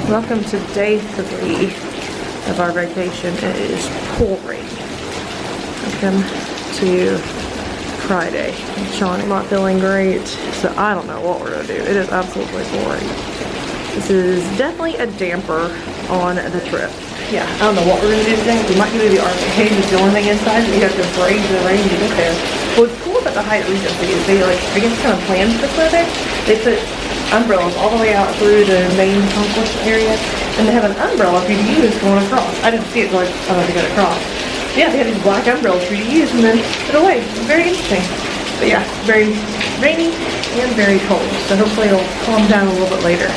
Welcome to day 3 of our vacation. It is pouring. Welcome to Friday. Sean's not feeling great, so I don't know what we're gonna do. It is absolutely pouring. This is definitely a damper on the trip. Yeah, I don't know what we're gonna do today. We might go to the RV cage. It's the only thing inside, but you have to brave the rain to get there. What's cool about the Hyatt Regency is they I guess kind of planned for the clinic. They put umbrellas all the way out through the main concourse area, and they have an umbrella for you to use going across. I didn't see it, so I had to get across. Yeah, they have these black umbrellas for you to use and then put away. Very interesting. But yeah, very rainy and very cold. So hopefully it'll calm down a little bit later.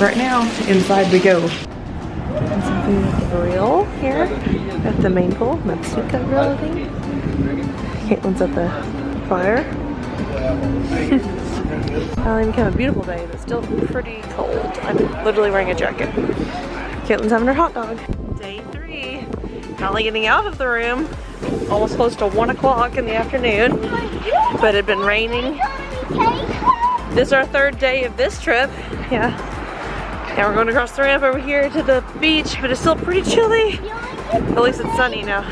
Right now, inside we go. And some food at the grill here at the main pool. Matsuka grill, I think. Caitlin's at the fire. Finally became a beautiful day, but still pretty cold. I'm literally wearing a jacket. Caitlin's having her hot dog. Day 3. Finally getting out of the room. Almost close to 1 o'clock in the afternoon. But it had been raining. This is our 3rd day of this trip. Yeah. Now we're going across the ramp over here to the beach, but it's still pretty chilly. At least it's sunny now.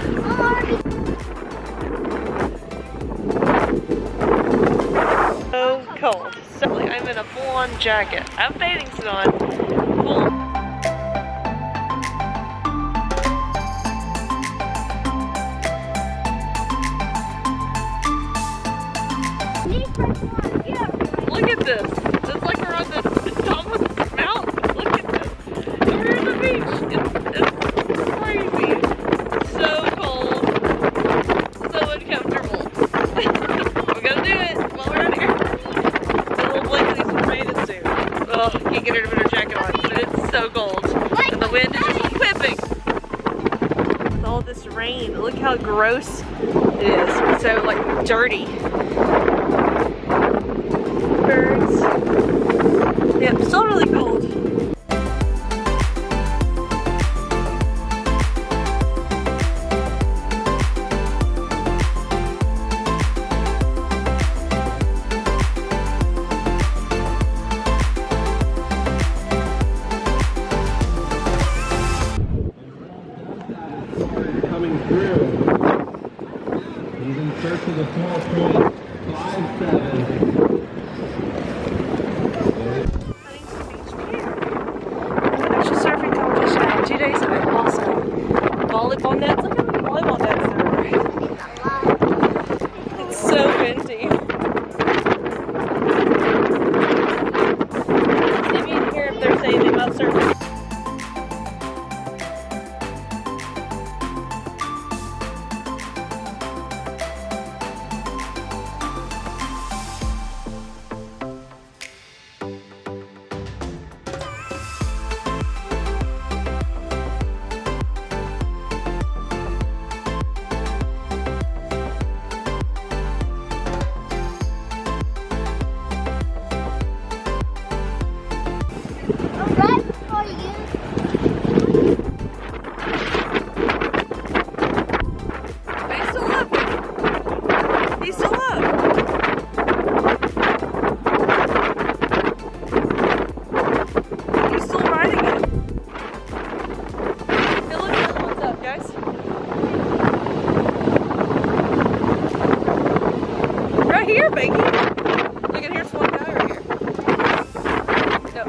So cold. So I'm in a full-on jacket. I have bathing suit on. Full. Look at this. It's like we're on the top of the mountain. Look at this. We're on the beach. It's crazy. So cold. So uncomfortable. We gotta do it while we're out here. The little Blakely's in bathing suit. Oh, can't get her to put her jacket on, but it's so cold. And the wind is just whipping. With all this rain, look how gross it is. It's so like dirty. Birds. Yeah, still really cold. Coming through. He's in search of the 4.57. Huntington Beach Pier. Actually surfing competition. I had 2 days of it. Awesome. Volleyball nets. Look how many volleyball nets there are. It's so windy. See me in here if there's anything about surfing. Here, Becky. Look at here's one guy right here. Yep.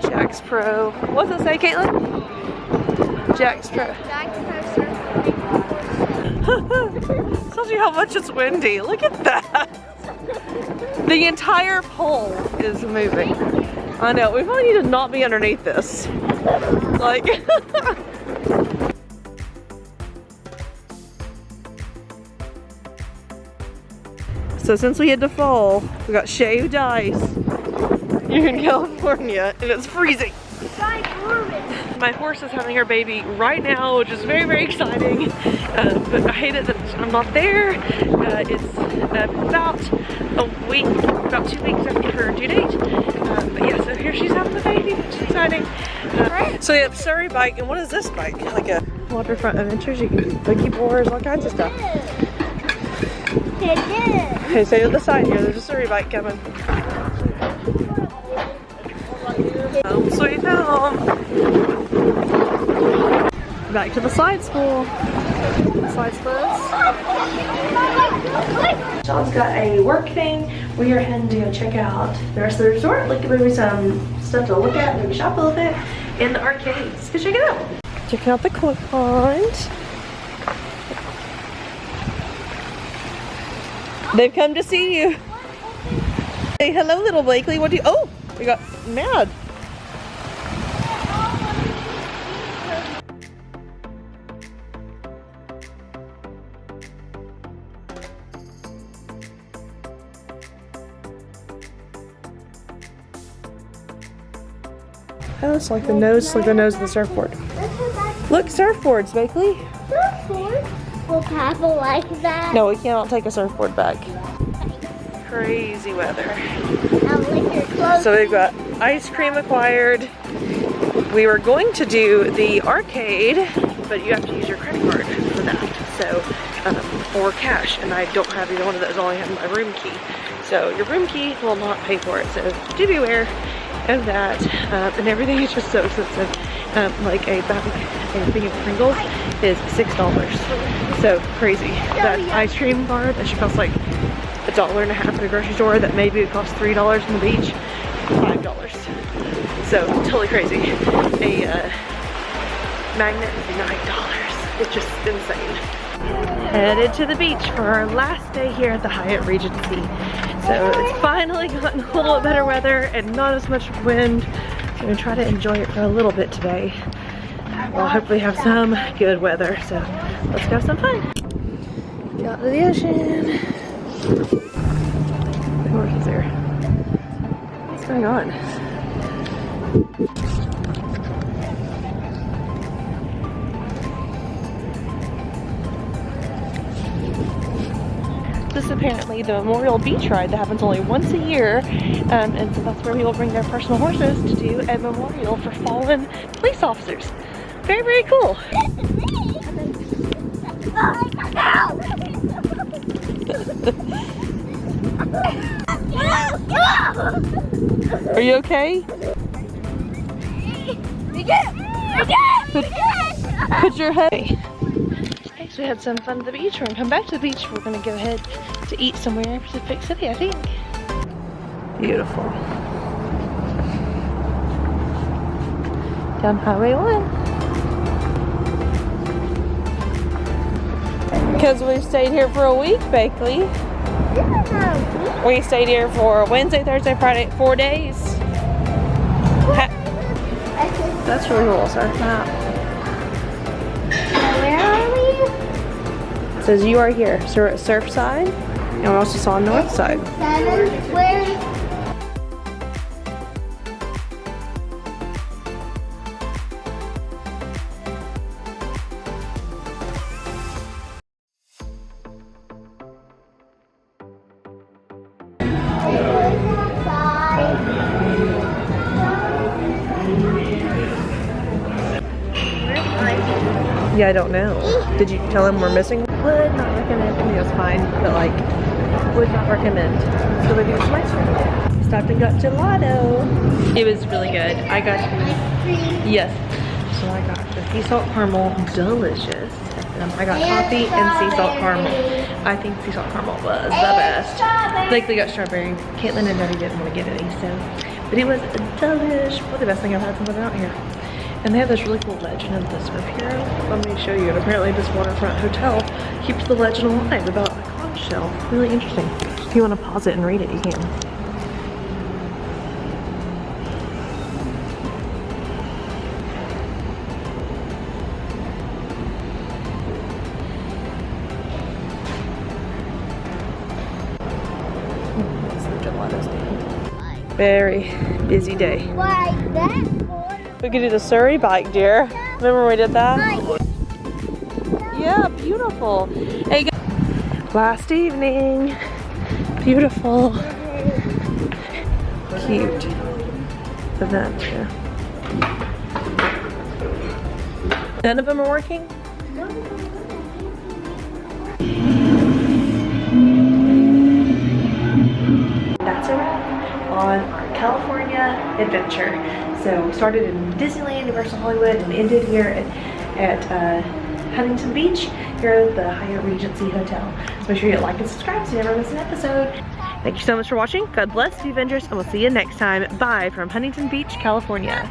Jack's Pro. What's it say, Caitlin? Jack's Pro. Tells you how much it's windy. Look at that. The entire pole is moving. I know. We probably need to not be underneath this. Like. So since we had to fall, we got shaved ice here in California, and it's freezing. My horse is having her baby right now, which is very, very exciting. But I hate it that I'm not there. It's about a week, about 2 weeks after her due date. But yeah, so here she's having the baby, which is exciting. So we have Surrey bike, and what is this bike? Like a waterfront adventures. You can do boogie boards, all kinds of stuff. Okay, stay to the side here. There's a Surrey bike coming. Home sweet home. Back to the slide school. Slide closed. Sean's got a work thing. We are heading to go check out the rest of the resort. Look at maybe some stuff to look at, maybe shop a little bit in the arcades. Go check it out. Checking out the koi pond. They've come to see you. Say hello, little Blakely. What do you? Oh, we got mad. Oh, it's like the nose of the surfboard. Look, surfboards, Blakely. Surfboard? Will Papa like that? No, we cannot take a surfboard back. Crazy weather. I'll lick your clothes. So we've got ice cream acquired. We were going to do the arcade, but you have to use your credit card for that. So, or cash, and I don't have either one of those. I only have my room key. So your room key will not pay for it. So do be aware of that. And everything is just so expensive. Like a thing of Pringles is $6. So crazy. That ice cream bar that should cost like $1.50 at a grocery store that maybe would cost $3 on the beach, $5. So totally crazy. A magnet is $9. It's just insane. Headed to the beach for our last day here at the Hyatt Regency. So it's finally gotten a little bit better weather and not as much wind. So I'm gonna try to enjoy it for a little bit today. We'll hopefully have some good weather. So let's go have some fun. Get out to the ocean. What is there? What's going on? This is apparently the Memorial Beach ride that happens only once a year, and so that's where people bring their personal horses to do a memorial for fallen police officers. Very, very cool. Are you okay? Put your head. Next we had some fun at the beach. We're gonna come back to the beach. We're gonna go ahead to eat somewhere in Pacific City, I think. Beautiful. Down Highway 1. Because we stayed here for a week, Bakley. We stayed here for Wednesday, Thursday, Friday, 4 days. That's really cool, surf map. Where are we? It says you are here. So we're at Surfside, and we also saw Northside. 7. Where? Yeah, I don't know. Did you tell him we're missing? Would not recommend. I mean, it was fine, but like, would not recommend. So maybe it's my turn. Stopped and got gelato. It was really good. I got, yes. So I got the sea salt caramel, delicious. I got coffee and sea salt caramel. I think sea salt caramel was the best. Like we got strawberry. Caitlin and Daddy didn't want to get any, so. But it was delish. Probably the best thing I've had since I've been out here. And they have this really cool legend of the surf hero. Let me show you. And apparently this waterfront hotel keeps the legend alive about a conch shell. Really interesting. If you want to pause it and read it, you can. That's the gelato stand. Very busy day. Why that? We could do the Surrey bike, dear. Remember when we did that? Yeah, beautiful. Hey, last evening. Beautiful. Cute. Adventure. None of them are working? That's a wrap on our California adventure. So we started in Disneyland, Universal Hollywood, and ended here at Huntington Beach, here at the Hyatt Regency Hotel. So make sure you like and subscribe so you never miss an episode. Thank you so much for watching. God bless the Avengers, and we'll see you next time. Bye from Huntington Beach, California.